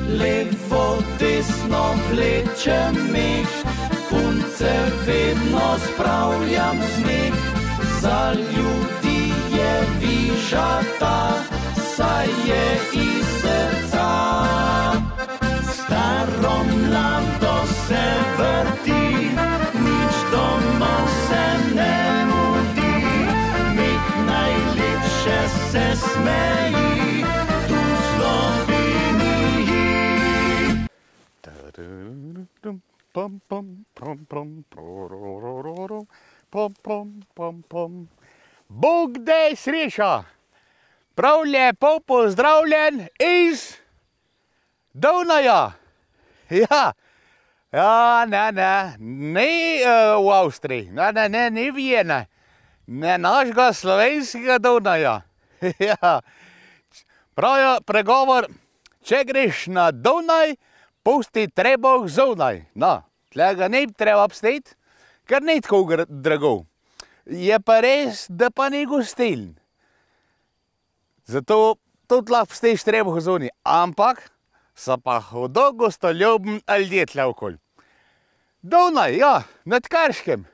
Levo, desno vlečem meh, punce vedno spravljam smeh. Za ljudi je vižata, saj je iz srca. Staro mlado se vrti, nič doma se ne mudi. Meh najlepše se smeji, tu v Sloveniji. Bog daj sreča! Prav lepo pozdravljen iz Dunaja. Ne v Avstriji, ne Vijene, ne našega slovenskega Dunaja. Pravijo pregovor, če greš na Dunaj, pusti trebuh zunaj. No, tle ga ne bi treba obsteti, ker ni tako drago. Je pa res, da pa ni gostiln. Zato tudi lahko pustiš trebuh zunaj, ampak so pa hudo gostoljubni ljudje tle okoli. Dunaj, ja, nad Krškem.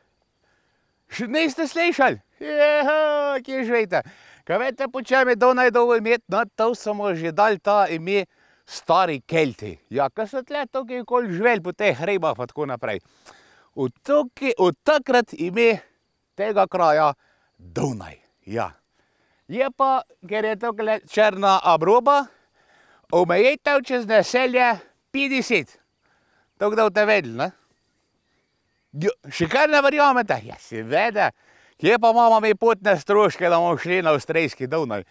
Še niste slišali? Kje živite? Kaj veste, po čem je Dunaj dolgo imeti? No, to so mu že dali ta ime stari Kelti. Ja, ko so tle tukaj okoli živeli po teh hribah pa tako naprej. Od takrat ime tega kraja Dunaj, ja. Je pa, ker je tukaj črna obroba, omejitev čez naselje 50. Tako da boste vedeli, ne? Še kar ne verjamete? Ja, seveda. Kje pa imamo mi potne stroške, da bomo šli na avstrijski Dunaj?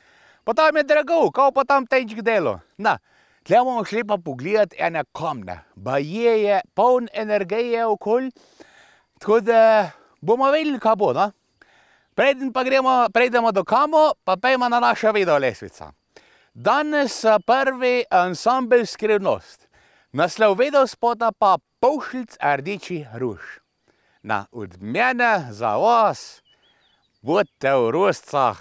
Pa tam je drago, kao pa tam tečk delo. Na, tle bomo šli pa pogledati ene kamne. Baje je poln energije okoli, tako da bomo videli, kaj bo, no? Preden pa prejdemo do kamo, pa pejmo na našo video lesvico. Danes prvi ansambel Skrivnost. Naslov video spota pa Pušilc rdeči ruž. Na, od mene za vas, bodite v rožcah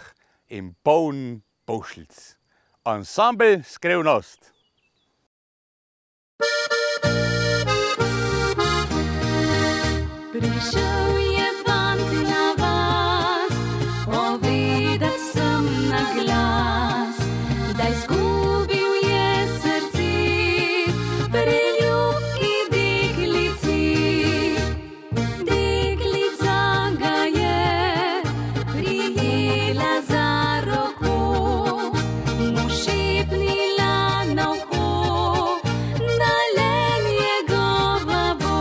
in poln pušilc. Ansambel Skrivnost. Prišel je fant na vas, povedat sem na glas, da izgubil je srce pri ljubki deklici. Deklica ga je prijela za roko, mu šepnila na uho, da le njegova bo.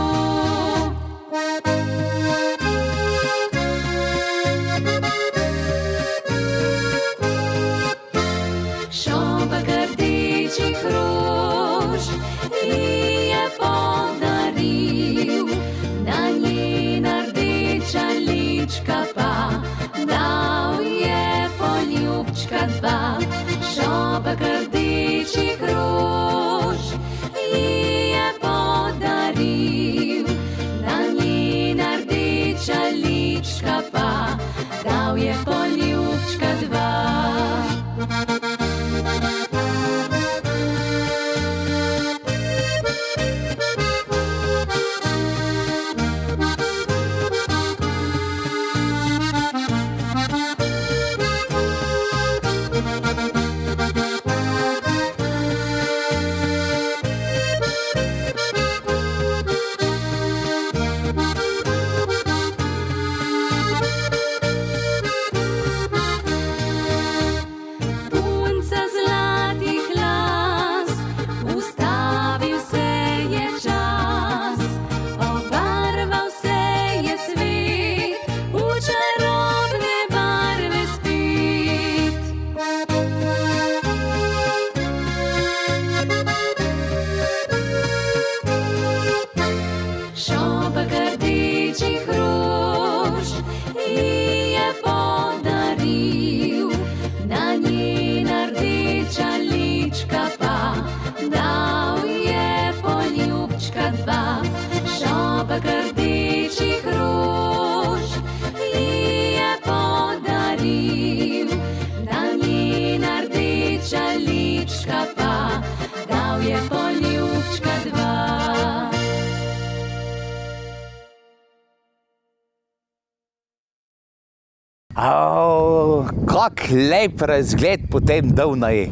je poljubčka dva. Kak lep razgled potem Dunaju.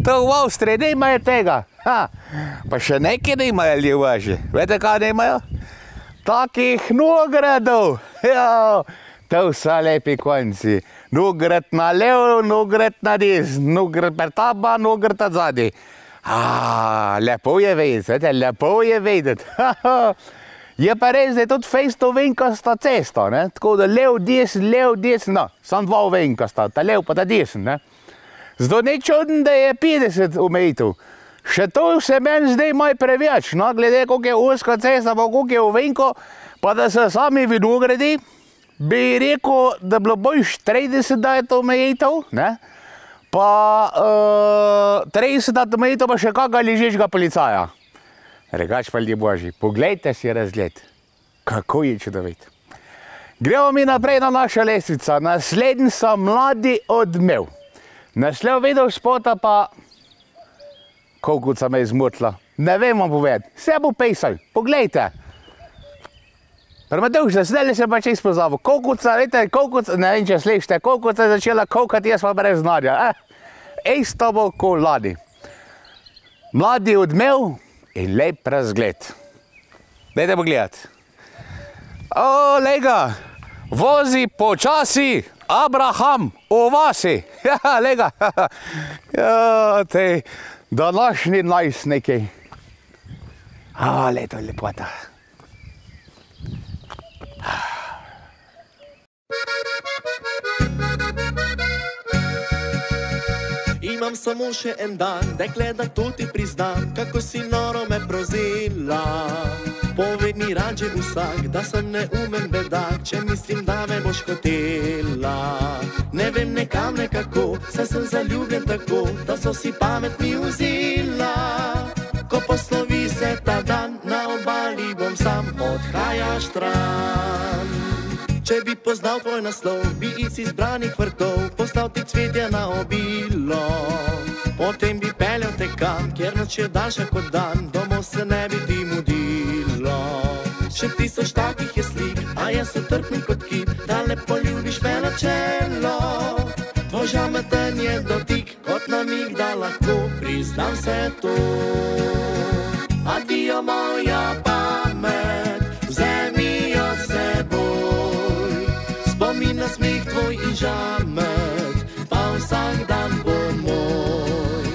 To v Avstriji nimajo tega. Pa še nekaj nimajo ljubaži. Veste, kaj nimajo? Takih nogradov. To so lepi konci. Nograd na levo, nograd na desno, nograd per taba, nograd na zadnji. Lepo je vedeti, lepo je vedeti. Je pa res, da je tudi fejst ovinkasta cesta, ne? Tako da lev, desen, no, samo dva ovinkasta, ta lev pa ta desen, ne? Zato ni čuden, da je 50 omejitev. Še to se meni zdaj malo preveč, no, glede koliko je ozka cesta, pa koliko je ovinko, pa da se sami vinogradi, bi rekel, da bilo boljš 30, da je to omejitev, ne? Pa 30 omejitev pa še kakega ležečega policaja. Regač pa ljudje božji, poglejte si razgled, kako je čudovit. Gremo mi naprej na našo lestvico, naslednji so Mladi odmev. Naslov videl spota pa, koliko me je zmotila, ne vem vam povedati, vse bo pesal, poglejte. Premaduš, zdaj se pa čez pozavo, kokuca, vidite, kokuca, ne vem, če slišite, kokuca je začela kokati, jaz pa brez znanja. Isto bo ko Ladi. Mladi odmev in lep razgled. Dajte pogledati. O, lega, vozi počasi Abraham v vasi. Ja, lega. Ja, te današnji najstniki. Le, to je lepota. Imam samo še en dan, dekle, da to ti priznam, kako si noro me prozila. Povej mi rađe vsak, da sem neumen bedak, če mislim, da me boš hotela. Ne vem nekam nekako, saj sem zaljubljen tako, da so si pametni vzela. Ko poslovi se ta dan, na obali bom sam, odhajaš stran. Če bi poznal tvoj naslov, bi iz izbranih vrtov poslal ti cvetje na obilo. Potem bi peljal te kam, kjer noč je daljša kot dan, domov se ne bi ti mudilo. Še 1000 takih je slik, a jaz utrpnim kot kip, da ne poljubiš me na čelo. Tvoj žameten je dotik, kot namig, da lahko priznam se to. Adijo moja pamet, vzemi jo s seboj. Spomin na smeh tvoj in žamet, pa vsak dan bo moj.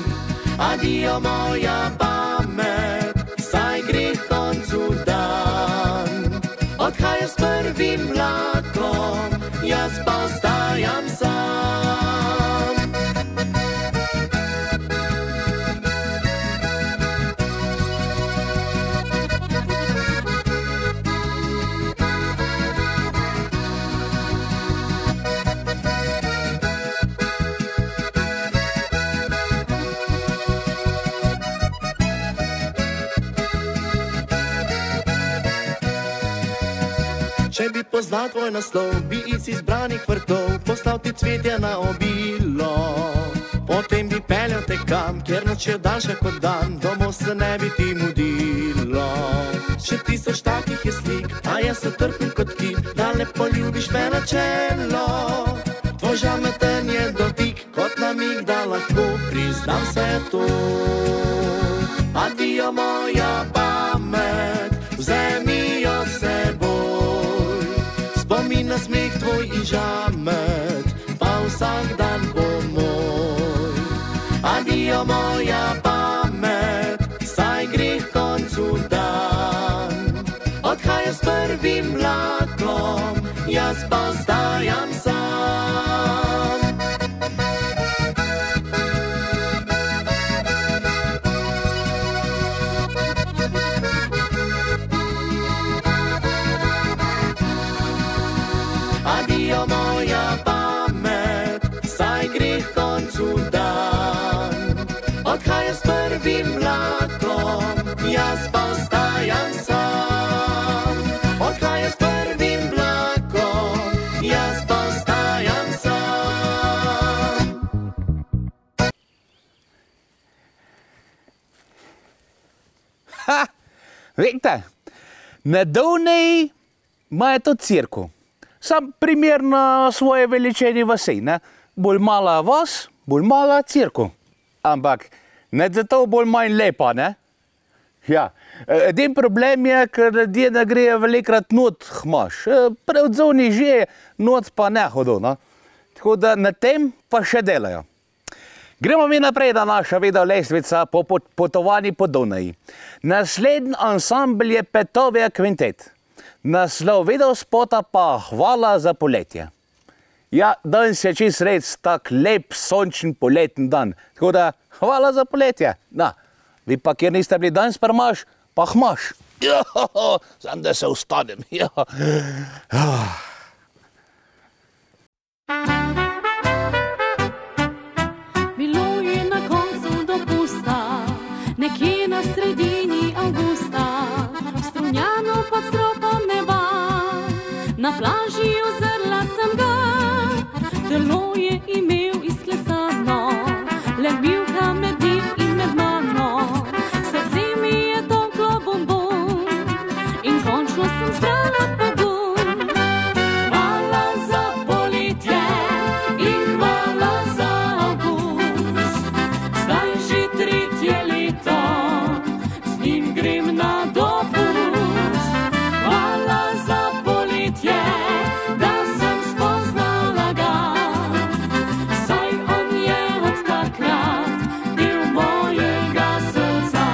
Adijo moja pamet, saj gre k koncu dan. Odhajam s prvim vlakom, jaz pa ostajam sam. Če bi poznal tvoj naslov, bi iz izbranih vrtov poslal ti cvetje na obilo. Potem bi peljal te kam, kjer noč je daljša kot dan, domov se ne bi ti mudilo. Še 1000 takih je slik, a jaz se trpim kot kip, da ne poljubiš me na čelo. Tvoj žameten je dotik, kot namig, da lahko priznam se to. Adijo moja pamet, vzemi jo s seboj. Spomin na smeh tvoj in žamet, pa vsak dan bo moj. Adijo moja pamet, saj gre k koncu dan. Odhajam s prvim vlakom, jaz pa ostajam sam. Adijo moja pamet, saj gre k koncu dan. Odhajam s prvim vlakom, jaz pa ostajam sam. Odhajam s prvim vlakom, jaz pa ostajam sam. Vidite, na Donaji imajo to cirko. Sam primer na svoje veličini vasi, ne? Bolj mala vas, bolj mala cirko. Ampak ne zato bolj manj lepa, ne? Ja, edin problem je, ker ljudje ne grejo velikrat not hmaš. Prav odzovni že not pa ne hodo, no? Tako da na tem pa še delajo. Gremo mi naprej na naša video lestvica po potovanji po Donaji. Naslednji ansambl je Petovja kvintet. Naslov videospota pa Hvala za poletje. Ja, danes je čist res tak lep, sončen poleten dan. Tako da, hvala za poletje. Na, vi pa kjer niste bili danes prmaš, pa hmaš. Ja, sam da se ustanem. Ja. Bilo je na koncu dopusta, nekje na sredini avgusta, strunjano pod stropom neba, na plaži ozrla sem ga, telo je imel izklesano, le bilka med njim in med mano, srce mi je tolklo bombon in končno sem zbrala pogum. Hvala za poletje in hvala za avgust, zdaj že tretje leto, z njim grem na dopust. Hvala za poletje, da sem spoznala ga, saj on je od takrat del mojega srca.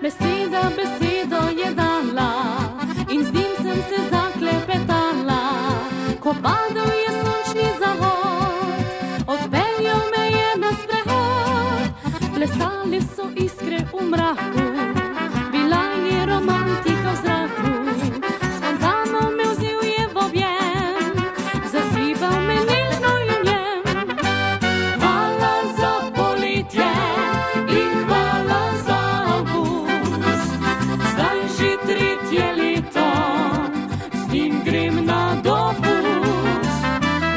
Beseda besedo je dala in z njim sem se zaklepetala, ko padal je sončni zahod, odpeljal me je na sprehod, plesali so iskre v mraku, bila je romantika v zraku, spontano me vzel je v objem, zazibal me nežno in njem. Hvala za poletje in hvala za avgust, zdaj že tretje leto, z njim grem na dopust.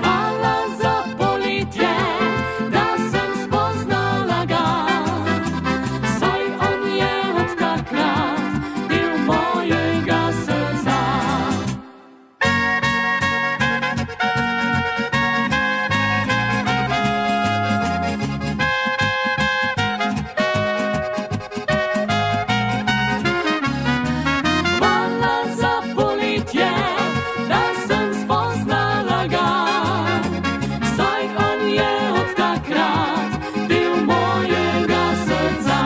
Hvala za poletje, da sem spoznala ga, saj on je od takrat del mojega srca. Hvala za poletje, da sem spoznala ga, saj on je od takrat del mojega srca.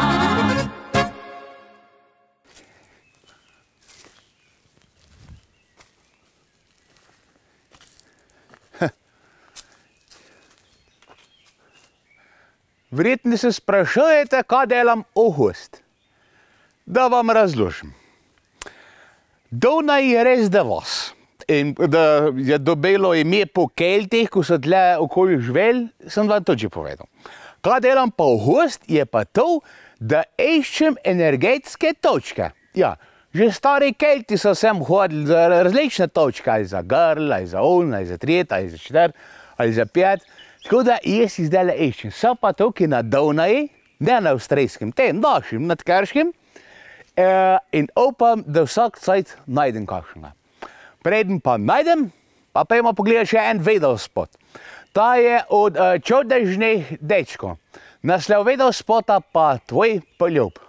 Verjetno se sprašujete, kaj delam avgust. Da vam razložim. Donaj je res da vas. In da je dobilo ime po Keltih, ko so tle okoli živeli, sem vam to že povedal. Kaj delam pa avgust, je pa to, da iščem energetske točke. Ja, že stari Kelti so sem hodili za različne točke, ali za grl, ali za on, ali za tret, ali za četrt, ali za pet. Tako da jaz si zdaj iščem. So pa tukaj na Donaji, ne na avstrijskem, tem našim, nad Krškim, in upam, da vsak cajt najdem kakšnega. Preden pa najdem, pa pojmo pogledati še en videospot. Ta je od čudežnih dečkov. Naslov videospota pa Tvoj poljub.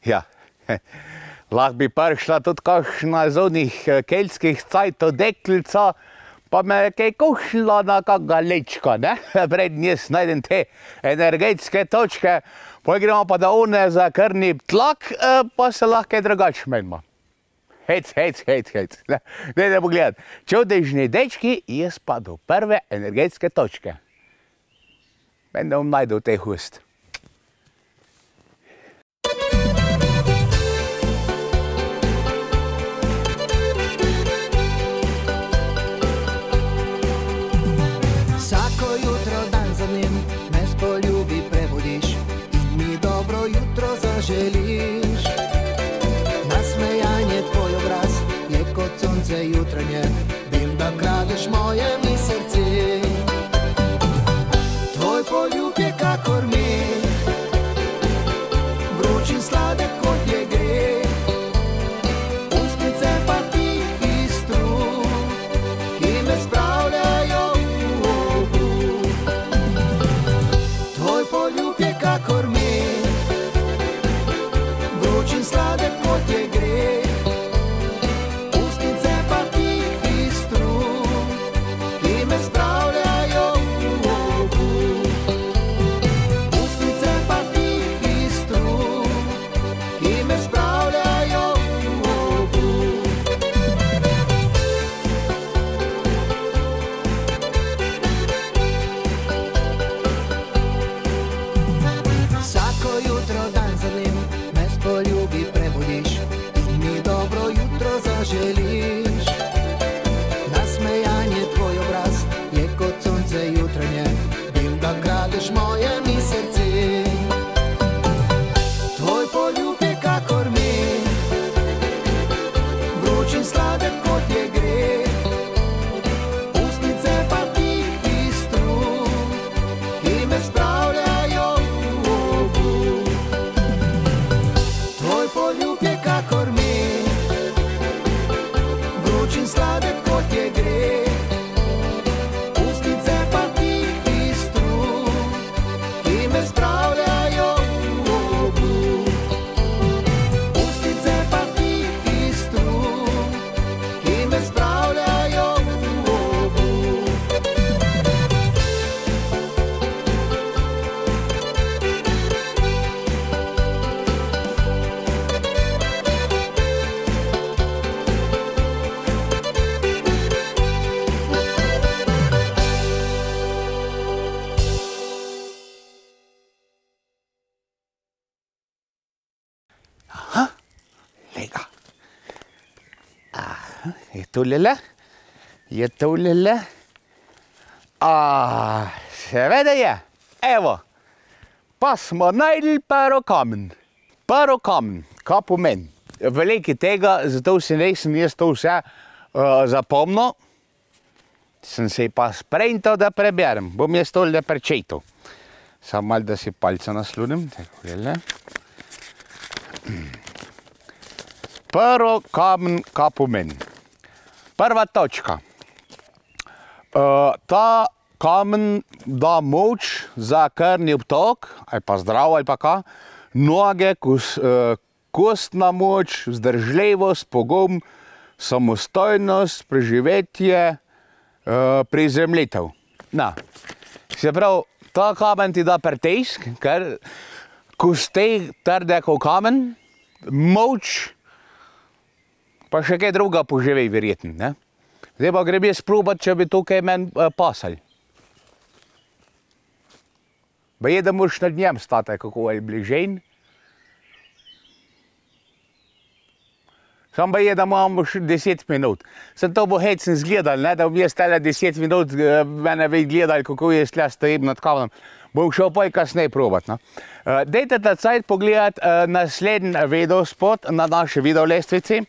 Ja, lahko bi prišla tudi kakšna z onih keltskih cajtov deklica, pa me kaj kušila na kakega lečka, ne? Preden jaz najdem te energetske točke, pa gremo pa da one za krvni tlak, pa se lahko kaj drugače menimo. Hec. Dajte pogledati. Čudežni dečki, jaz pa do prve energetske točke. Meni da bom najdel teh ust. sonce jutranje, vem, da kradeš moje mi srce. Tvoj poljub je kakor med, vroč in sladek kot je greh. Ustnice pa tihi strup, ki me spravljajo v obud. Tvoj poljub je kakor med, vroč in sladek kot je greh. Ustnice pa tihi strup, ki me spravljajo v obud. Ustnice pa tihi strup, ki me spravljajo v obud. Vsako jutro dan za dnem me s poljubi prebudiš in mi dobro jutro zaželiš. Nasmejan je tvoj obraz, je kot sonce jutranje, vem, da kradeš moje mi srce. Tvoj poljub je kakor med, vroč in sladek kot je greh. Ustnice pa tihi strup, ki me spravljajo v obud. Tvoj poljub je kakor med, vroč in sladek kot je greh. Ustnice pa tihi strup, ki me spravljajo v obud. Ustnice pa tihi strup, ki me spravljajo v obud. Lega. Je tulele? Je tulele? Seveda je. Evo, pa smo najdli parokamen. Parokamen, kaj pomeni? Veliko tega, zato si nisem jaz to vse zapomnil. Sem se pa sprintal, da preberem. Bom jaz tole prečetal. Samo malo, da si palca naslunim. Takole. Parokamen, kaj pomeni? Prva točka. Ta kamen da moč za krvni obtok, ali pa zdrav, ali pa kaj, noge, kostna moč, vzdržljivost, pogum, samostojnost, preživetje, prizemljitev. Se pravi, ta kamen ti da pritisk, ker kosti trde kot kamen, moč, pa še kaj druga poživi verjetno, ne? Zdaj pa grem jaz probat, če bi to kaj meni pasali. Baje, da moraš nad njem stati, kako ali bližejn. Sam baje, da imamo še 10 minut. Sem to bo hecen zgledal, ne, da bom jaz tele 10 minut mene vi gledali, kako jaz tle stojim nad kamenom. Bom šel pa kasneje probat, no. Dajte ta cajt pogledati naslednji videospot na naši videolestvici.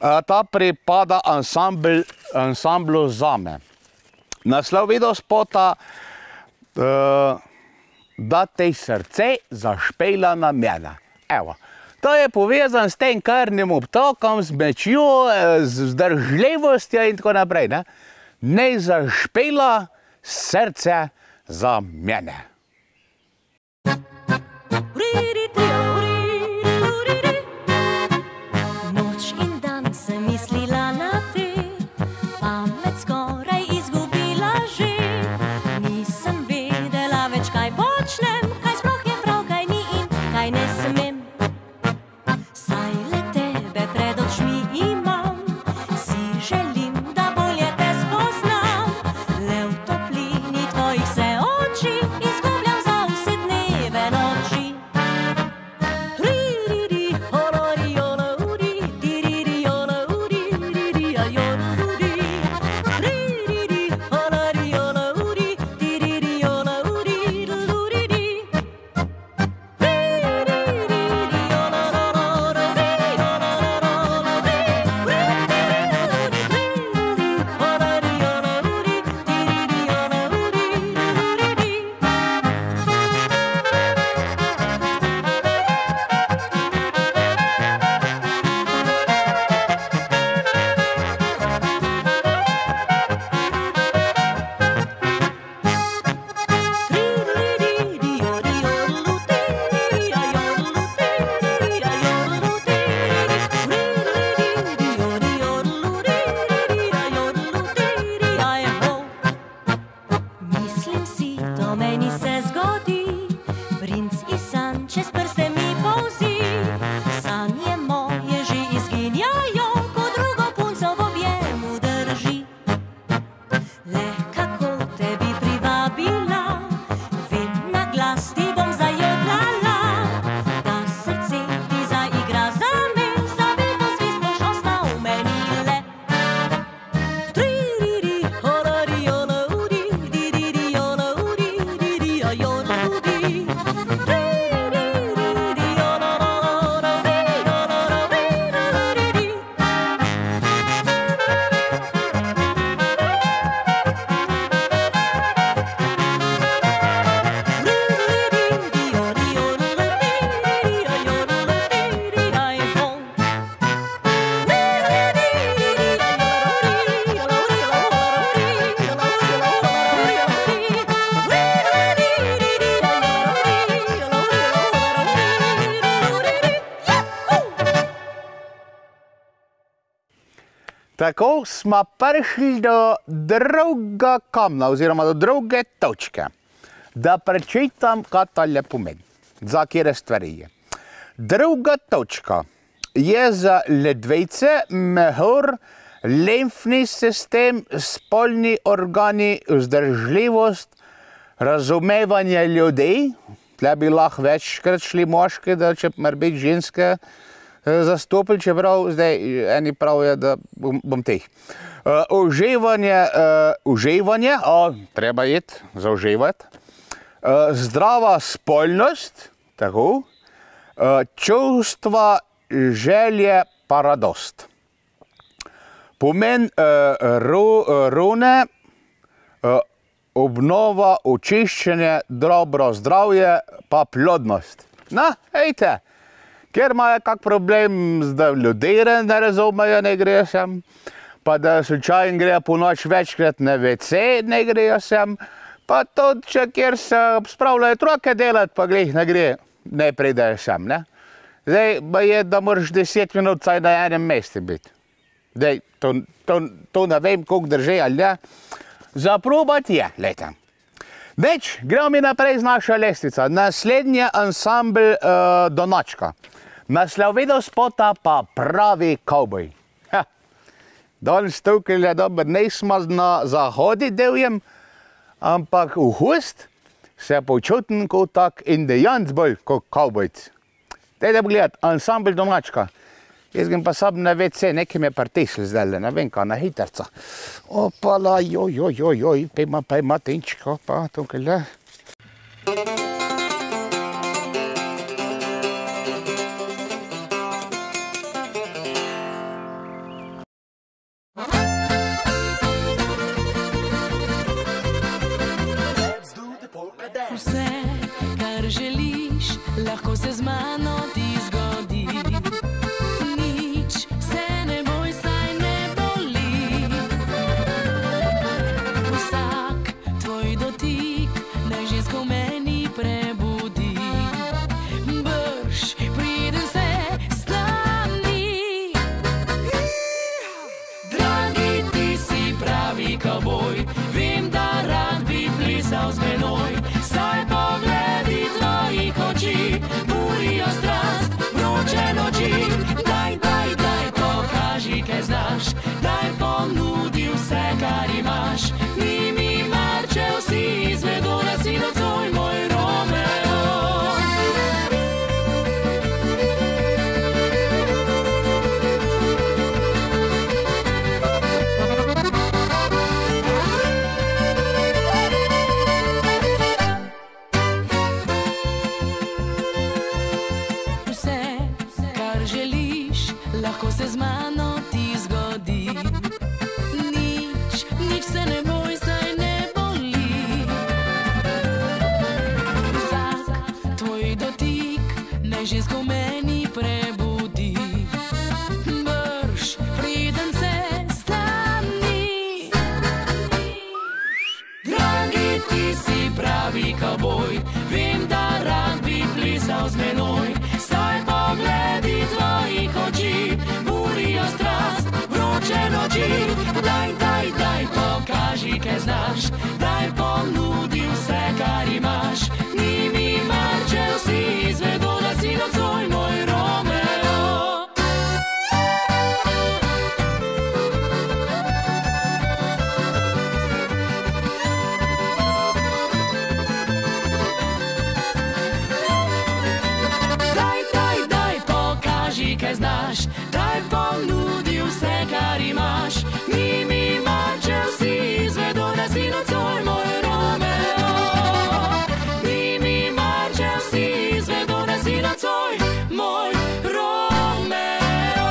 Ta pripada ansamblu Zame. Naslov videospota Da te srce zašpela na mene. Evo. To je povezan s tem krvnim obtokom, z mečjo, z vzdržljivostjo in tako naprej, ne. Naj zašpela srce za mene. Noč in dan sem mislila na te, pamet skoraj izgubila že. Nisem vedela več, kaj počnem, kaj sploh je prav, kaj ni in kaj ne smem. Saj le tebe pred očmi imam, si želim, da bolje te spoznam. Le v toplini tvojih se oči izgubila. Tako smo prišli do drugega kamna, oziroma do druge točke. Da prečitam, kaj tale pomeni, za kere stvari je. Druga točka je za ledvice, mehur, limfni sistem, spolni organi, vzdržljivost, razumevanje ljudi. Tle bi lahko večkrat šli moški, da če mar biti ženske zastopili, čeprav zdaj eni pravijo, da bom teh. Uživanje, treba iti, zauživati. Zdrava spolnost, tako. Čustva, želje, pa radost. Pomen rune, obnova, očiščenje, dobro zdravje, pa plodnost. Na, ejte, ker imajo kak problem, da ljudje ne razumejo, ne grejo sem, pa da slučajno grejo po noč večkrat na WC, ne grejo sem, pa tudi, če kjer se spravljajo otroke delati, pa glih ne gre, ne pridejo sem, ne. Zdaj, je, da moraš 10 minut vsaj na enem mestu biti. Zdaj, to ne vem, koliko drži ali ne. Za probati je, lejte. Več, gremo mi naprej z naša lestvica. Naslednji ansambl Donačka. Naslov videospota pa Pravi kavboj. Danes tukaj je dober, nismo na zahodi deljem, ampak v hust se počutim kot tak indijanc bolj, kot kavbojc. Dajte pogledati, ansambl Donačka. Jaz grem pa sam na WC, nekaj me pritisli zdaj, ne vem kaj, na hitarca. Opala, joj, pejma, tenčko, pa tukaj le. Vse, kar želiš, lahko se z mano ti zgodi. Nič se ne boj, saj ne boli. Vsak tvoj dotik naj žensko v meni prebudi. Brž pridem se stani. Dragi, ti si pravi kavboj, vem, da rad bi plisal z menoj. Saj pogledi tvojih oči burijo strast, vroče noči. Daj, pokaži, kaj znaš, daj ponudi vse, kar imaš. Ni mi mar, če vsi izvedo, da si nocoj moj Romeo. Lahko se z mano ti zgodi. Nič se ne boj, saj ne boli. Vsak tvoj dotik naj žensko v meni prebudi. Brž pridem se stani. Dragi, ti si pravi kavboj, vem, da rad bi plisal z menoj. Saj pogledi tvojih oči burijo strast, vroče noči. Daj, pokaži, kaj znaš, daj ponudi vse, kar imaš. Ni mi mar, če vsi izvedo, da si nocoj moj Romeo. Kaj znaš, daj ponudi vse, kar imaš. Ni mi mar, če vsi izvedo, da si nocoj moj Romeo. Ni mi mar, če vsi izvedo, da si nocoj moj Romeo.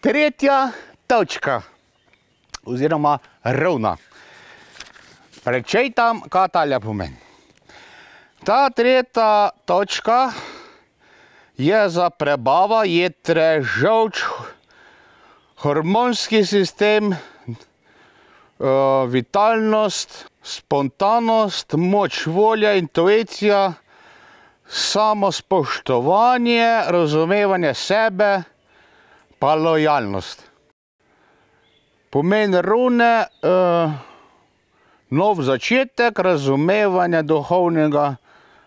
Tretja točka, oziroma ravna. Prečitam, kaj tale pomeni. Ta tretja točka je za prebava jetre, žolč, hormonski sistem, vitalnost, spontanost, moč volja, intuicija, samospoštovanje, razumevanje sebe, pa lojalnost. Pomen rune, nov začetek, razumevanje duhovnega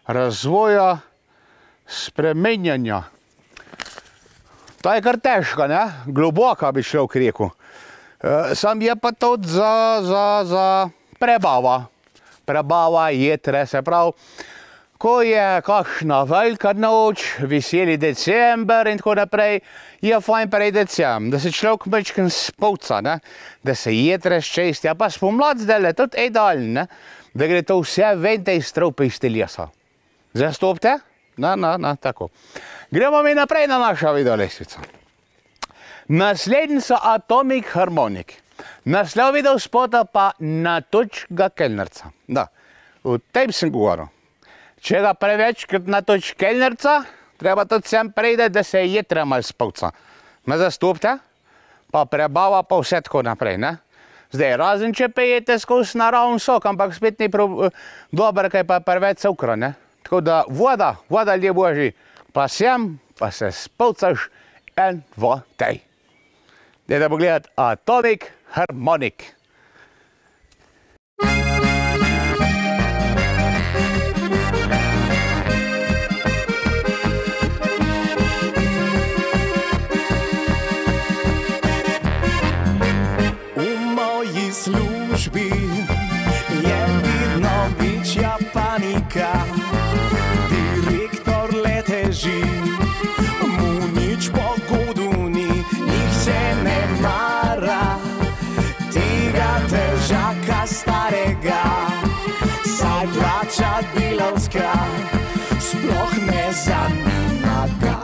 razvoja, spremenjanja. Ta je kar težka, ne? Globoka bi človek rekel. Sam je pa tudi za prebava. Prebava jetre, se pravi, ko je kakšna velika noč, veseli december in tako naprej, je fajn prejde sem, da se človek majčkeno spolca, ne? Da se jetre sčistijo, pa spomlad zdajle tudi idealno, da gre to vse ven iz strope iz telesa. Zastopite? Tako. Gremo mi naprej na našo videolestvico. Naslednji so Atomic Harmonic. Naslov videospota pa Natočka kelnerca. Da, o tem sem govoril. Če ga prevečkrat natoč kelnerca, treba tudi sem prejde, da se jetra malo spolca. Me zastopite? Pa prebava pa vse tako naprej, ne? Zdaj, razen če pijete skozi naravni sok, ampak spet ni dobro, kaj pa preveč cukra, ne? Tako da voda ljub božji, pa sem, pa se spolcaš en, dva, tej. Dajte pogledati Atomic Harmonic. Službi je vidno večja panika, direktor le teži, mu nič pogodu ni, nihče ne mara tega težaka starega, saj plača delavska sploh ne zanima ga.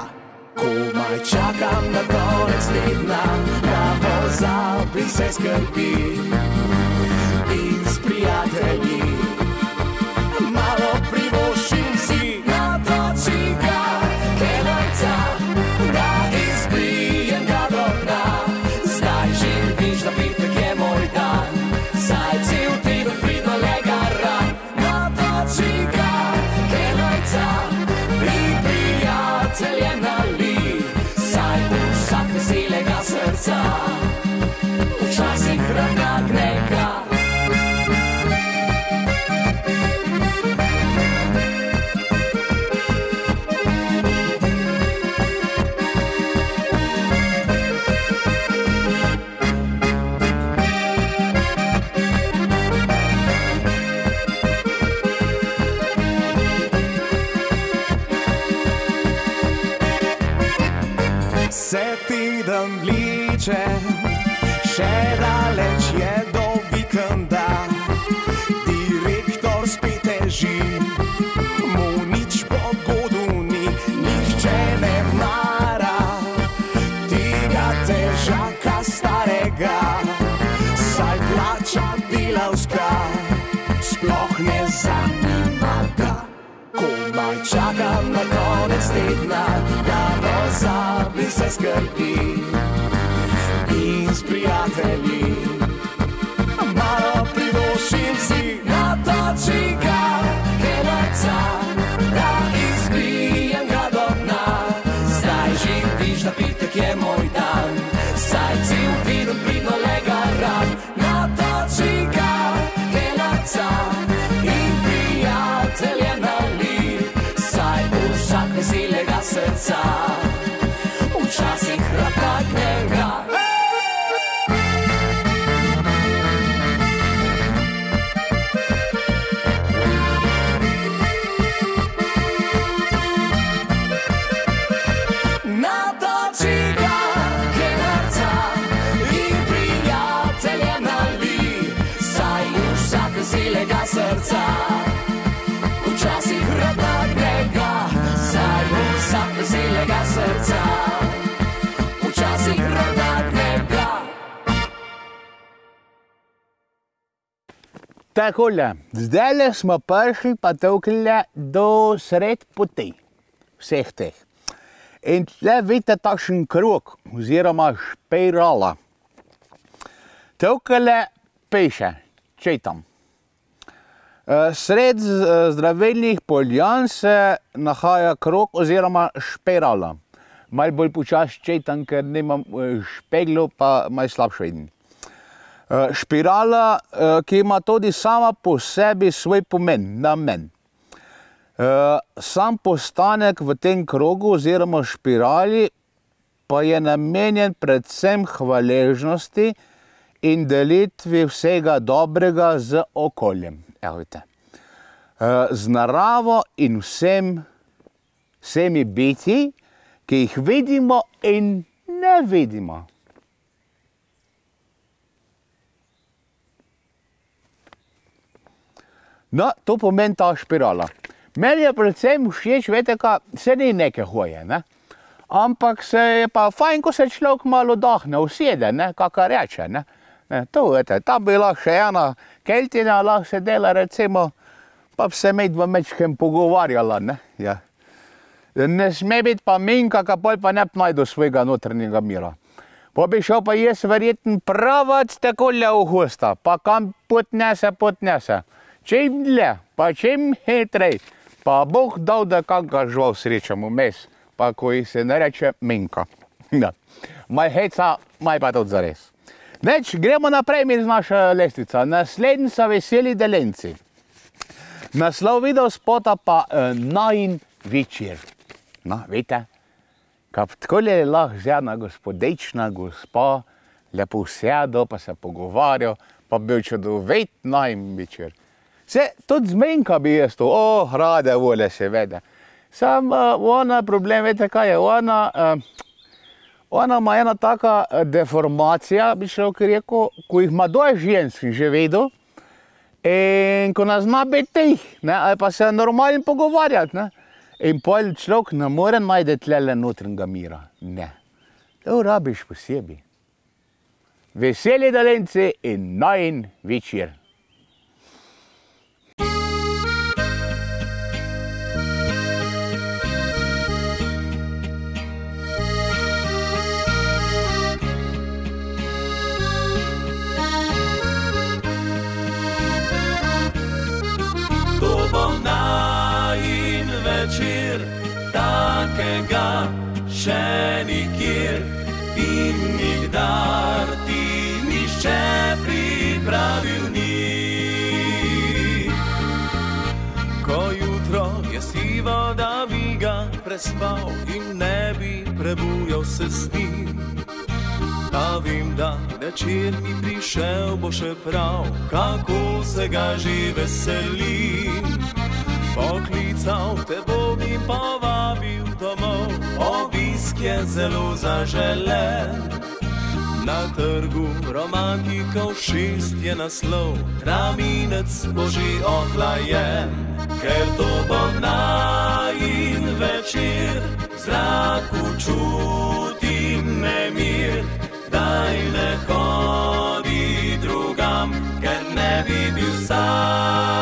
Komaj čakam na konec tedna, da pozabi se skrbi in s prijatelji malo privoščim si natoči ga kelnerca, da izpijem ga do dna. Zdaj že viš, da petek je moj dan, saj cel teden pridno le garam. Natoči ga kelnerca in prijatelje nali, saj vsak veselega srca včasih nagne ga. Se teden vleče, še daleč je do vikenda, direktor spet teži, mu nič pogodu ni, nihče ne mara tega težaka starega, saj plača delavska sploh ne zanima ga. Komaj čakam na konec tedna, da pozabi se skrbi in s prijatelji malo privoščim si natoči ga kelnerca, da izpijem ga do dna. Zdaj že viš, da petek je moj dan, saj cel teden pridno le garam. Natoči ga kelnerca in prijatelje nali, saj vsak veselega srca včasih nagne ga. Natoči ga kelnerca in prijatelje nali, saj vsak veselega srca včasih nagne ga. Saj vsak veselega srca včasih nagne ga. Takole, zdajle smo prišli pa tukaj do sred poti vseh teh. In tle vidite takšen krog oziroma špirala. Tukaj piše, čitam. Sred zdravilnih poljan se nahaja krog oziroma špirala. Malo bolj počasi čitam, ker nimam špeglo, pa malo slabše vidim. Špirala, ki ima tudi sama po sebi svoj pomen, namen. Sam postanek v tem krogu oziroma špirali pa je namenjen predvsem hvaležnosti in delitvi vsega dobrega z okoljem. Evo vidite. Z naravo in vsemi bitji, ki jih vidimo in ne vidimo. No, to pomeni ta špirala. Meni je predvsem všeč, veste kaj, se ni neke hoje, ne? Ampak se je pa fajn, ko se človek malo dahne, usede, ne, kakor reče, ne. To, vete, tam bi lahko še ena keltina, lahko se dela, recimo, pa bi se medva mečkem pogovarjala, ne, ja. Ne sme biti pa minka, ka pol pa ne bi najdu svojega notranjega mira. Pa bi šel pa jaz verjetno pravac takole v hosta, pa kam potnese. Čim dlje, pa čim hitrej, pa Bog dal, da kakega žival srečamo mes, pa ko jih se ne reče minka. Maj heca, maj pa tudi zares. Neč, gremo naprej mi z naša lestvica. Naslednji so veseli delenci. Naslov video spota pa Najin večer. No, vidite, kap takole je lahko žena gospodečna gospa, lepo sedo, pa se pogovarja, pa bil čudovit najin večer. Se, tudi zmenka bi jaz to, rade vole seveda. Sam ona problem, veste kaj je, ona ima ena taka deformacija, bi človek rekel, ko jih ima doje žensk že vedel, in ko ne zna biti tih, ne, ali pa se normalno pogovarjati, ne. In pol človek ne more najti tlele notranjega mira, ne. To rabiš posebej. Veseli delenci in najin večer. Večer, takega še nikjer in nikdar ti nišče pripravil ni. Ko jutro je sivo, da bi ga prespal in ne bi prebujal se s njim, pa vem, da večer mi prišel bo še prav, kako se ga že veselim. Poklical te bom in povabil domov, obisk je zelo zaželen. Na trgu romantikov 6 je naslov, traminec bo že ohlajen. Ker to bo najin večer, v zraku čutim nemir. Daj ne hodi drugam, ker ne bi bil sam.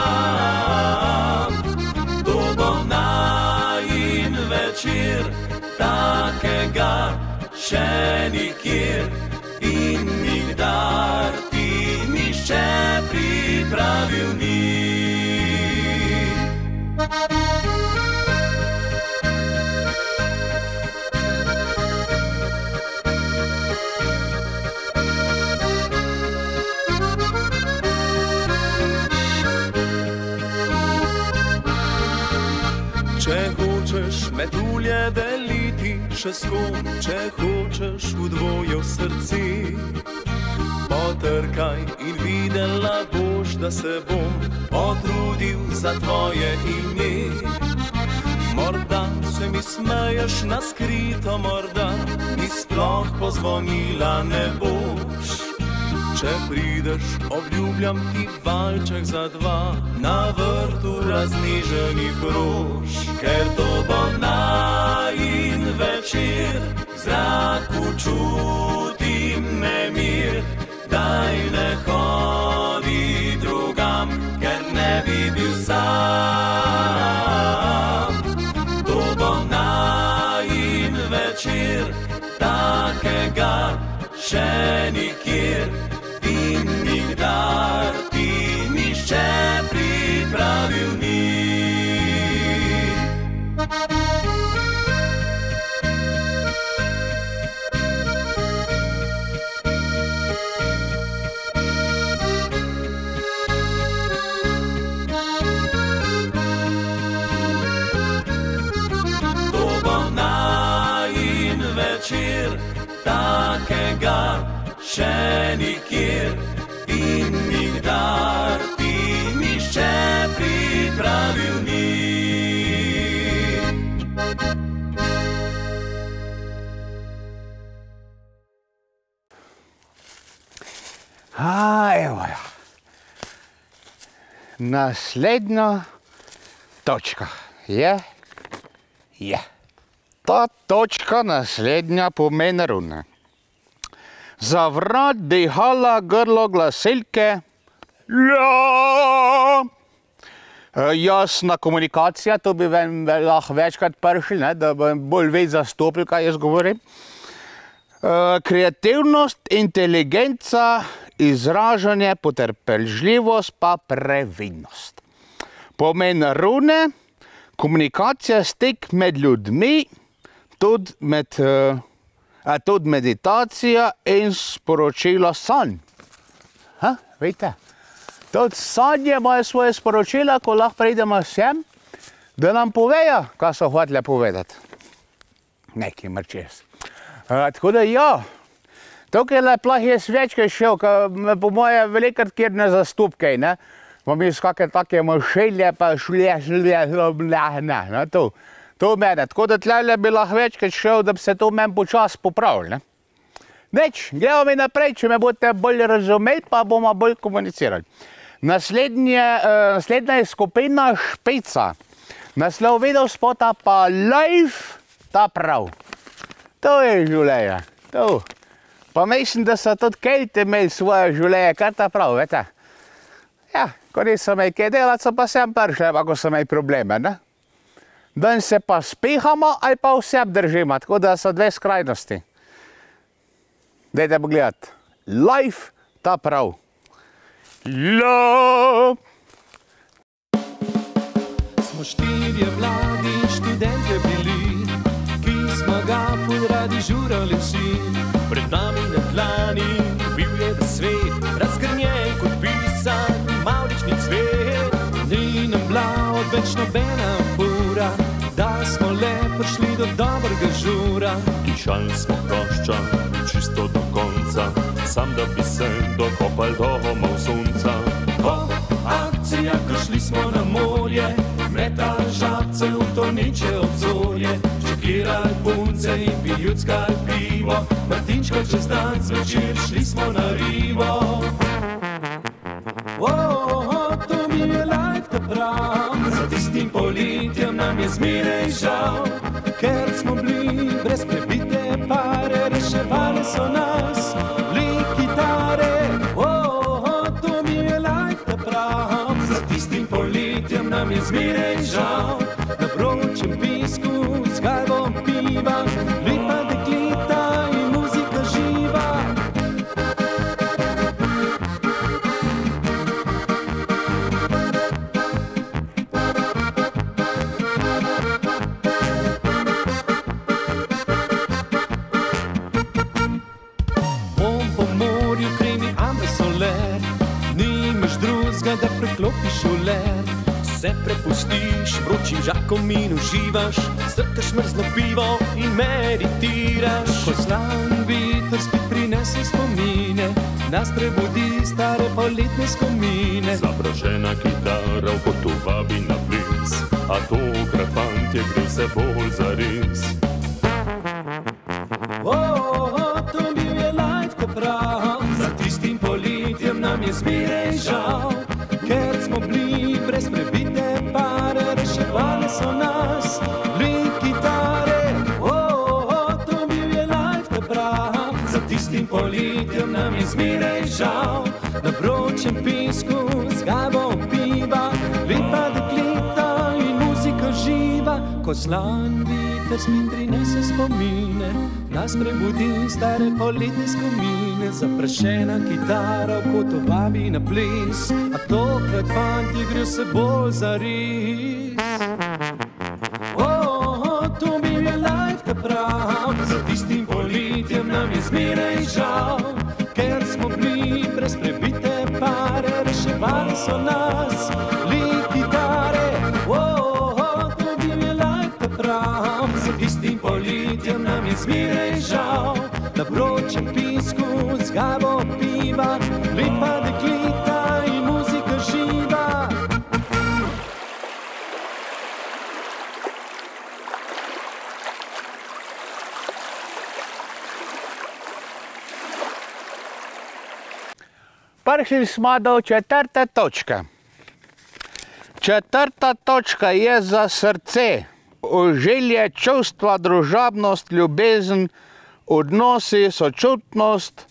Večer, takega še nikjer in nikdar ti nišče pripravil ni. Če hočeš metulje deliti še s kom, če hočeš udvoje v srci, potrkaj in videla boš, da se bom potrudil za tvoje ime. Morda se mi smeješ na skrito, morda mi sploh pozvonila ne boš. Če prideš, obljubljam ti valček za dva na vrtu razniženih rož. Ker to bo najin večer, v zraku čutim nemir. Daj ne hodi drugam, ker ne bi bil sam. To bo najin večer, takega še nikjer in nikdar. še nikjer in nikdar ti nišče pripravil ni. Evo ja. Naslednja točka je. Ta točka naslednja pomeni rune. Za vrat dihala grlo glasilke. Ja. Jasna komunikacija, to bi lahko večkrat pršli, da bi bolj več zastopili, kaj jaz govorim. Kreativnost, inteligenca, izražanje, potrpežljivost pa previdnost. Pomen rune, komunikacija, stik med ljudmi, tudi meditacija in sporočilo sanj. Vejte, tudi sanje imajo svoje sporočila, ko lahko pridemo sem, da nam povejo, kaj so hoteli povedati. Nekaj mrčes. Tako da ja, tukaj plah je svečke šel, ki po moje velikrat kjer ne zastup kaj, ne. Imam jaz kakve take mošelje, pa ne, to mene. Tako da tlele bi lahko večkrat šel, da bi se to meni počas popravili, ne. Neč, gremo mi naprej, če me boste bolj razumeli, pa bomo bolj komunicirali. Naslednja je skupina Špica. Naslov videospota pa Life ta prav. To je življenje, to. Pa mislim, da so tudi Kelti imeli svoje življenje, kar ta prav, vete. Ja, ko niso imeli kaj delati, so pa sem prišli, ko so imeli probleme, ne. Dan se pa spihamo, ali pa vsem držimo, tako da so dve skrajnosti. Dajte pogledati. Life ta prav. Love. Smo štirje mladi študentje bili, ki smo ga ful radi žurali vsi. Pred nami na dlani bil je da svet, razgrnjen kot pisan mavrični cvet. Ni nam bila odveč nobena fura, da smo le prišli do dobrega žura. Tišali smo hrošča, čisto do konca, sam da bi se dokopali do homov sonca. Akcija, ko šli smo na morje, metali žabce v to neče obzorje. Čekirali punce in pijuckali pivo, Martinčko čez dan zvečer šli smo na rivo. To mi je life ta prav, za tistim poletjem nam je zmeraj žal. Ker smo bili brez prebite pare, reševali so nas le kitare. To mi je life ta prav, za tistim poletjem nam je zmeraj žal. Na vročem pisku z galvom piva, lepa dekleta in muzika živa. Da preklopiš v led, se prepustiš vročim žakom in uživaš, srkaš mrzlo pivo in meditiraš. Ko slan veter spet prinese spomine, nas prebudi stare poletne skomine. Zaprašena kitara v kotu vabi na ples, a tokrat fantje gre vse bolj zares. To bil je life ta prav, za tistim poletjem nam je zmeraj žal. Ker smo bili brez prebite pare, reševali so nas le kitare. To bil je life ta prav, za tistim poletjem nam je zmeraj žal. Na vročem pesku z galvom piva, lepa dekleta in muzika živa. Ko slan veter spet prinese spomine, nas prebudi stare poletne skomine. Zaprašena kitara v kotu vabi na ples, a tokrat fantje gre vse bolj zares. To bil je life ta prav, za tistim poletjem nam je zmeraj žal. Ker smo bili brez prebite pare, reševali so nas le kitare. To bil je life ta prav, za tistim poletjem nam je zmeraj žal. Na vročem pisku z kavo piva, lepa dekleta in muzika živa. Prišli smo do 4. točke. 4. točka je za srce. Želje, čustva, družabnost, ljubezen, odnosi, sočutnost,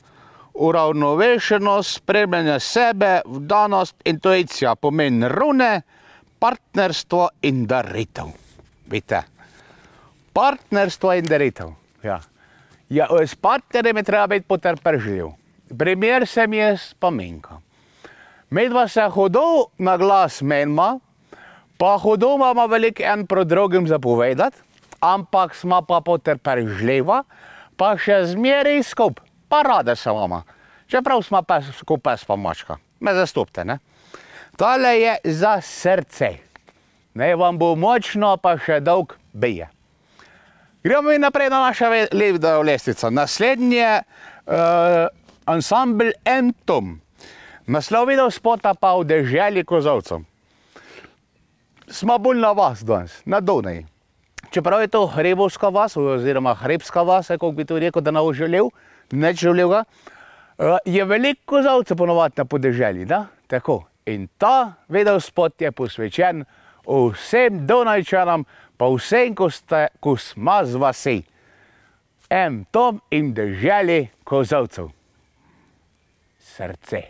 uravnovešenost, spremljanje sebe, vdanost, intuicija, pomeni rune, partnerstvo in daritev. Vidite, partnerstvo in daritev. Ja. Ja, s partnerjem je treba biti potrpežljiv. Primer se mi je spominka. Medva se hudo na glas menima, pa hudo imamo veliko en pro drugim zapovedati, ampak smo pa potrpežljiva, pa še zmeraj skup, pa rade se imamo. Čeprav smo skupaj s pomočka. Me zastopite, ne? Tole je za srce. Ne, vam bo močno, pa še dolg bije. Gremo mi naprej na naša lestvico. Naslednji je ansambl Entom. Naslov videospota pa v deželi kozovcev. Smo bolj na vas danes, na Donaji. Čeprav je to hrebovska vas, oziroma hrebska vas, kako bi to rekel, da ne bo želel, neč želel ga, je veliko kozovcev ponovati na podeželji, da? Tako. In ta videospot je posvečen vsem Donajčanom, pa vsem, ko smo z vasi. Entom in deželi kozovcev. Srce.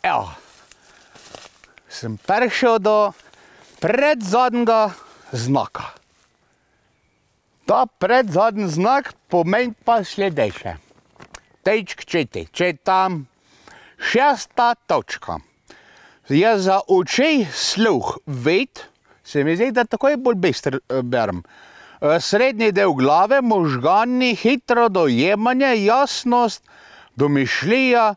Evo, sem prišel do predzadnjega znaka. Ta predzadnji znak pomeni pa sledeče. Tejčk četi, če tam 6. točka je za oči sluh vid, se mi zdi, da takoj bolj bistro berem. Srednji del glave, možgani, hitro dojemanje, jasnost, domišljija,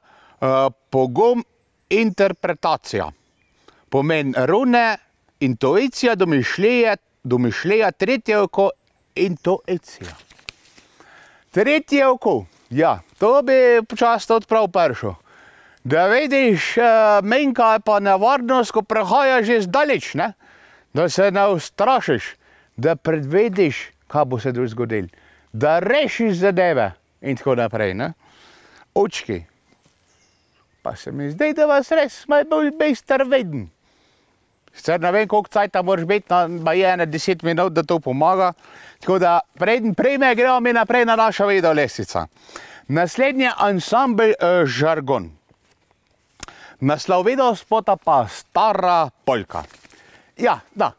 pogum, interpretacija. Pomen rune, intuicija, domišljija, tretje oko, intuicija. Tretje oko, ja, to bi počasi odprav prišel. Da vidiš, menjka je pa nevarnost, ko prehajaš že zdaleč, ne? Da se ne ustrašiš, da predvidiš, kaj bo se zgodilo, da rešiš zadeve in tako naprej, ne? Očki. Pa se mi zdi, da vas res malo bolj bistro vidim. Sicer ne vem, koliko cajta moraš biti, baje 10 minut, da to pomaga. Tako da, prejme gremo mi naprej na našo video lestvico. Naslednji ansambl Žargon. Naslov video spota pa Stara polka. Ja, da.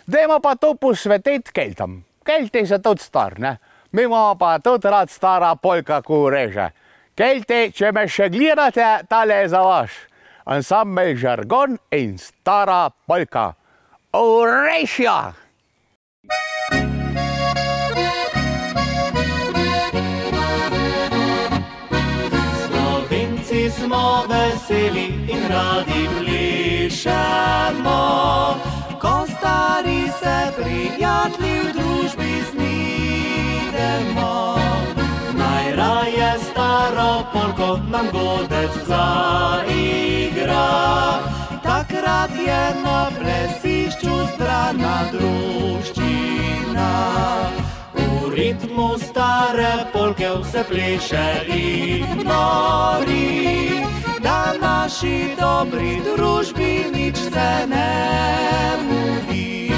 Dajmo pa to posvetiti Keltom. Kelti so tudi star, ne? Mi imamo pa tudi rad Stara polka, ko reže. Kelti, če me še gledate, tale je za vaš. Ansambl Žargon in Stara polka. Orešja! Slovenci smo veseli in radi plešemo, ko stari se prijatelji v družbi snidemo. Najraje staro polko nam godec zaigra, takrat je na plesišču zbrana druščina. V ritmu stare polke vse pleše in nori, da naši dobri družbi nič se ne mudi.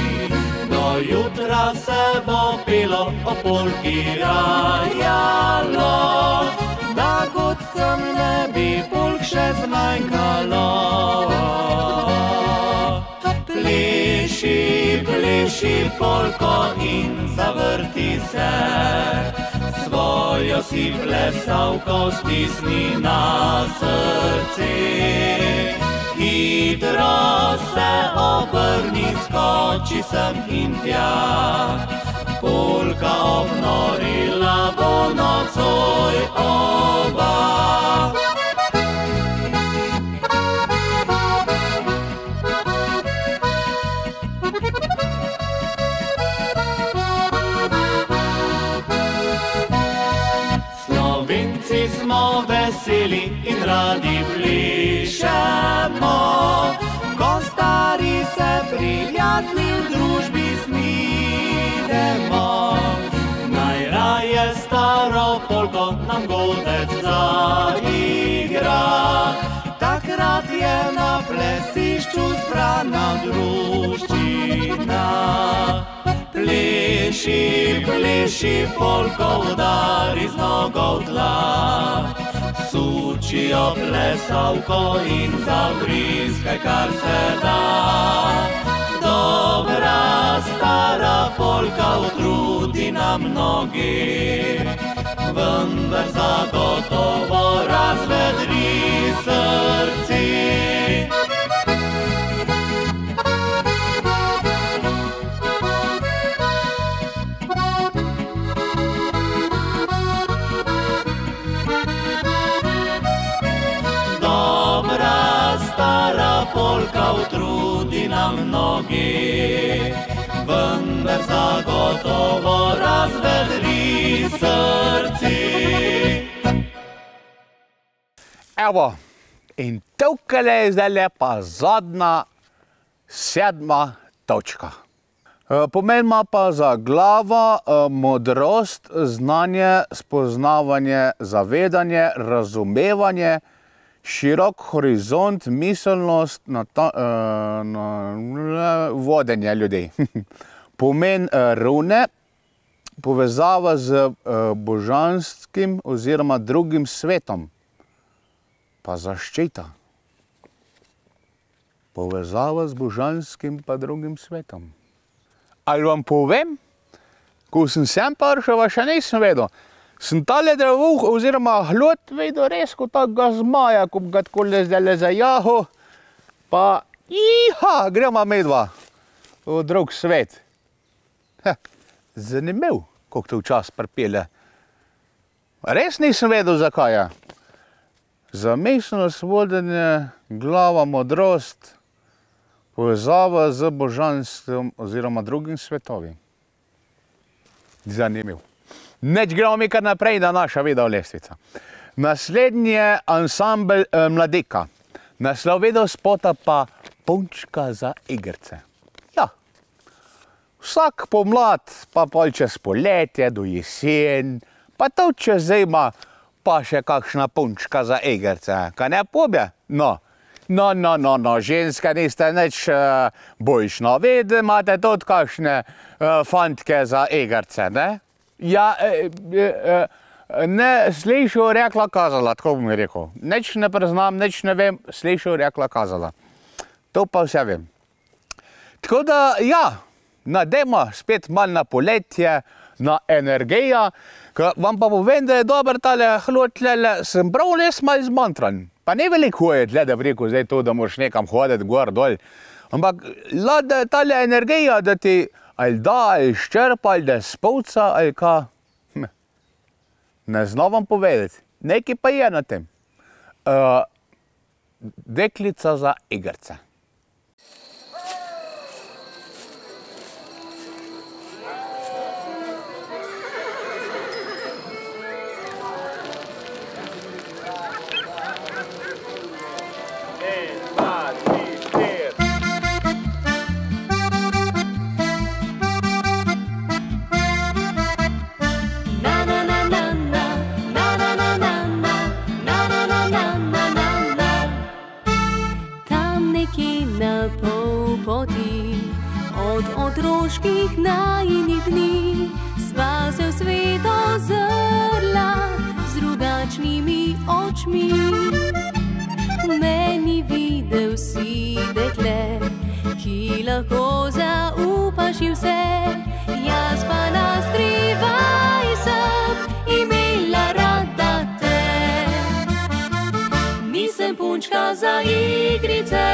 Do jutra se bo pelo o polki rajalo, da godcem ne bi polk še zmanjkalo. Pleši, pleši polko in zavrti se, svojo si plesalko stisni na srce. Hitro se obrni, skoči sem in tja, polka obnorila bo nocoj oba. Slovenci smo veseli in radi plešemo, ko stari se prijatelji v družbi snidemo. Najraje staro polko nam godec zaigra, takrat je na plesišču zbrana druščina. Pleši, pleši polko, udari z nogo v tla, sučijo plesalko in zavriskaj kar se da. Dobra stara polka utrudi nam noge, vendar zagotovo razvedri srce. Stara polka utrudi nam noge, vendar zagotovo razvedri srce. Evo, in tukaj je zdaj pa zadnja, 7. točka. Pomen ima pa za glavo modrost, znanje, spoznavanje, zavedanje, razumevanje, širok horizont, miselnost, vodenje ljudi. Pomen rune, povezava z božanskim oziroma drugim svetom, pa zaščita. Povezava z božanskim pa drugim svetom. Ali vam povem, ko sem prišel, pa še nisem vedel. Sem tale drevuh oziroma hlod vedel res kot takega zmaja, ko bi ga takole zdajle zajaho, pa gremo medva v drug svet. Zanimiv, koliko to včas pripelje. Res nisem vedel, zakaj je. Zamišljenost, vodenje, glava, modrost, povezava z božanstvom oziroma drugim svetovim. Zanimiv. Neč gremo mi kar naprej na naša video lestvica. Naslednji je ansambel Mladika. Naslov video spota pa Punčka za igrice. Ja, vsak pomlad, pa pol čez poletje, do jesen, pa to čez zima, pa še kakšna punčka za igrice. Kaj ne pobje? No, ženska niste nič boljšno. Vedno imate tudi kakšne fantke za igrice, ne? Ja, ne slišal, rekla, kazala, tako bom rekel. Nič ne priznam, nič ne vem, slišal, rekla, kazala. To pa vse vem. Tako da, ja, nadejmo spet malo na poletje, na energijo, vam pa povem, da je dober tale hlod tlele, sem prav res malo zmantran. Pa ne veliko je tle, da bi rekel zdaj to, da moraš nekam hoditi gor, dol. Ampak tale energija, da ti ali da, ali ščerpa, ali da spolca, ali ka, ne znam vam povedati. Nekaj pa je na tem. Deklica za igrice. Od otroških najinih dni sva se v svet ozrla z drugačnimi očmi. Meni videl si dekle, ki lahko zaupaš ji vse, jaz pa na skrivaj sem imela rada te. Nisem punčka za igrice,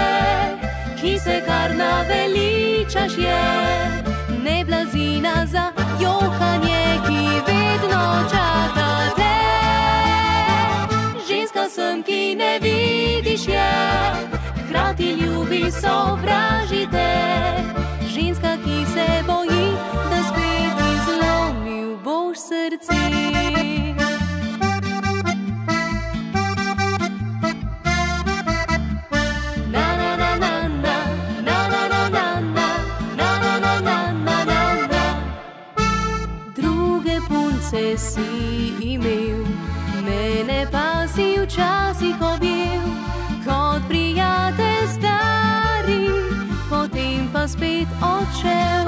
ki se kar naveličaš je, ne blazina za jokanje, ki vedno čaka te. Ženska sem, ki ne vidiš je, hkrati ljubi sovražite. Ženska, ki se boji, da spet izlomil boš srce. Si imel, mene pa si včasih objel, kot prijatelj stari, potem pa spet odšel.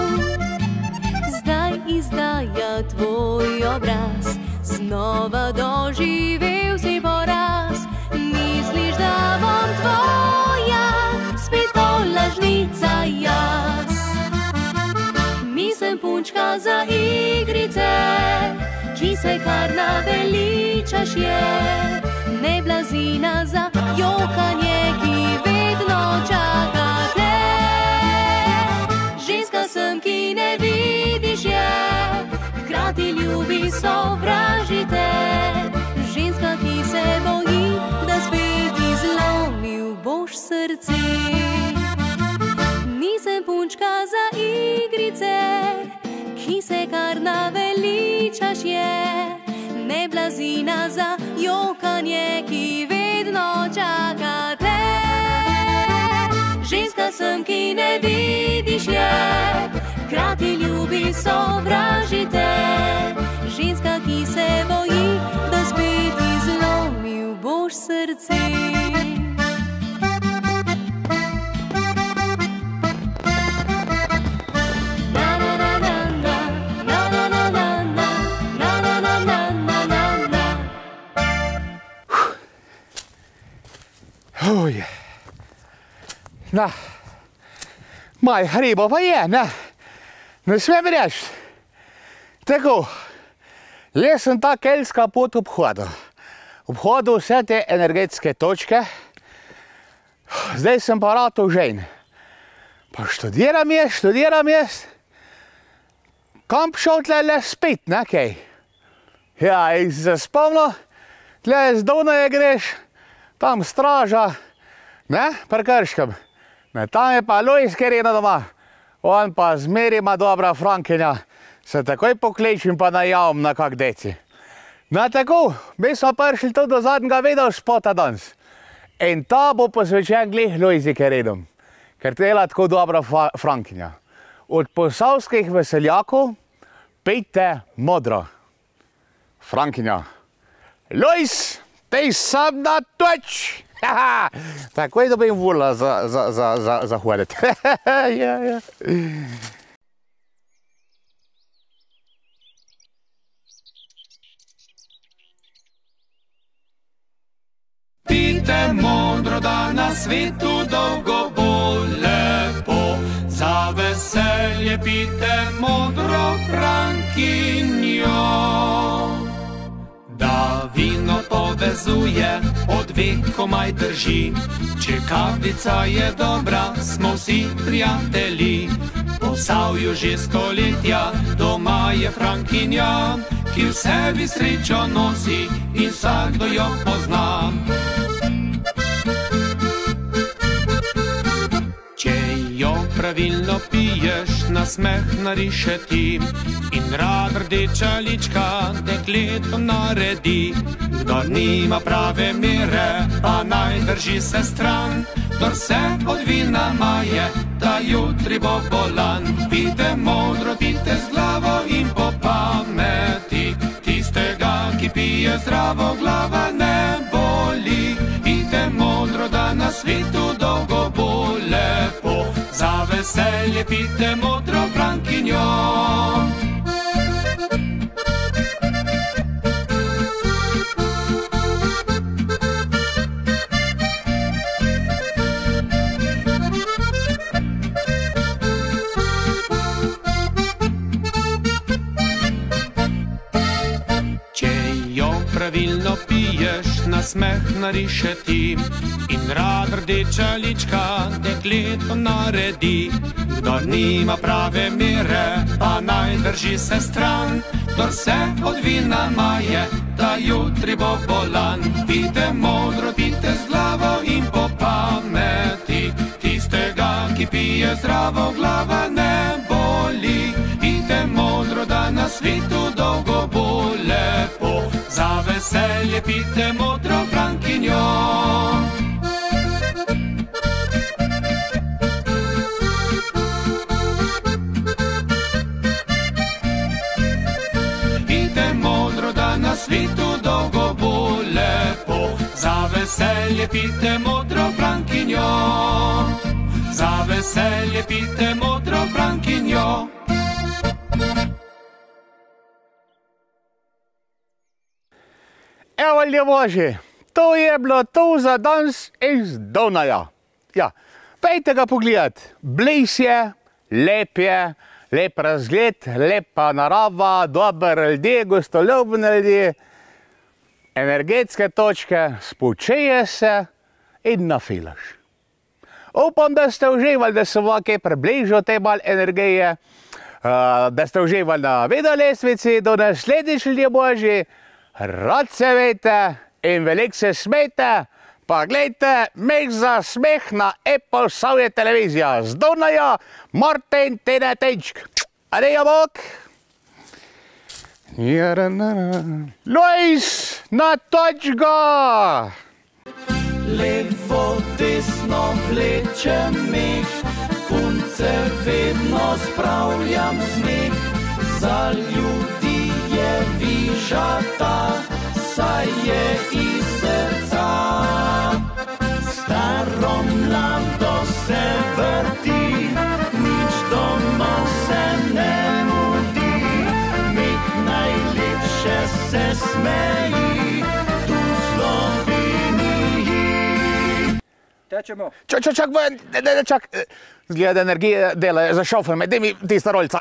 Zdaj izdaja tvoj obraz, znova doživel si poraz. Misliš, da bom tvoja, spet lažnica jaz. Nisem punčka za igrice, ki se kar naveličaš je, ne blazina za jokanje, ki vedno čaka te. Ženska sem, ki ne vidiš je, hkrati ljubi sovražite. Ženska, ki se boji, da spet izlomil boš srce. Nisem punčka za igrice, ki se kar naveličaš je, ne blazina za jokanje, ki vedno čaka te. Ženska sem, ki ne vidiš je, hkrati ljubi sovražite. Ženska, ki se boji, da spet izlomil boš srce. Na, maj, riba pa je, ne? Ne smem reči. Tako, jaz sem ta keltska pot obhodil. Obhodil vse te energetske točke. Zdaj sem pa ratov žejn. Pa študiram jaz. Kam šel tle spet, ne kaj? Ja, in si se spomnil, tle z Dunaja greš, tam straža, ne, pri Krškem. Ne, tam je pa Lojz Kerina doma. On pa zmeri ima dobra Frankinja. Se takoj poklečim pa najavim na kak deci. No tako, mi smo prišli tudi do zadnjega videospota danes. In ta bo posvečen glih Lojzi Kerinom, ker dela tako dobra Frankinja. Od posavskih veseljakov pejte modro. Frankinja. Lojz, tej sam na toč! Takoj dobim vula za hoditi. Ja. Pijte modro, da na svetu dolgo bo lepo. Za veselje pijte modro Frankinjo. Da vino povezuje, od vekomaj drži. Če kapljica je dobra, smo vsi prijatelji. Po Posavju že stoletja, doma je Frankinja, ki v sebi srečo nosi in vsakdo jo pozna. Če jo pravilno piješ, nasmeh nariše ti in rad rdeča lička dekletom naredi. Kdor nima prave mere, pa naj drži se stran, kdor se od vina maje, ta jutri bo bolan. Pijte modro, pijte z glavo in po pameti, tistega, ki pije zdravo, glava ne boli. Pijte modro, da na svetu dolgo bo lepo, za veselje pijte modro Frankinjo. Pravilno piješ, nasmeh nariše ti in rad rdeča lička dekletom naredi. Kdor nima prave mere, pa naj drži se stran, kdor se od vina maje, ta jutri bo bolan. Pijte modro, pijte z glavo in po pameti, tistega, ki pije zdravo, glava ne boli. Pijte modro, da na svetu dolgo bo lepo, za veselje pijte modro Frankinjo. Pijte modro, da na svetu dolgo bo lepo, za veselje pijte modro Frankinjo. Za veselje pijte modro Frankinjo. Evo, ljuboži, to je bilo to za danes iz Dunaja. Ja, pejte ga pogledat. Bliz je, lep razgled, lepa narava, dober ljudje, gostoljubni ljudje, energetske točke, spočije se in nafilaš. Upam, da ste uživali, da sem vam kaj približal te malo energije, da ste uživali na videolestvici. Do naslednjič, ljudje božji. Rad se vejte in veliko se smejte, pa gledajte Meh za smeh na Apple Savje televizija. Z Dunaja, Martin Tenetenčk. Adejo bok! Lojz, natoč ga! Levo, desno vlečem meh, punce vedno spravljam smeh. Za ljudi je vižata, saj je iz srca. Staro mlado se vrti, nič doma se ne mudi. Meh najlepše se smeji, tu v Sloveniji. Tečemo. Čak, čak, zgleda, da energija dela za šofer, daj mi tista rolca.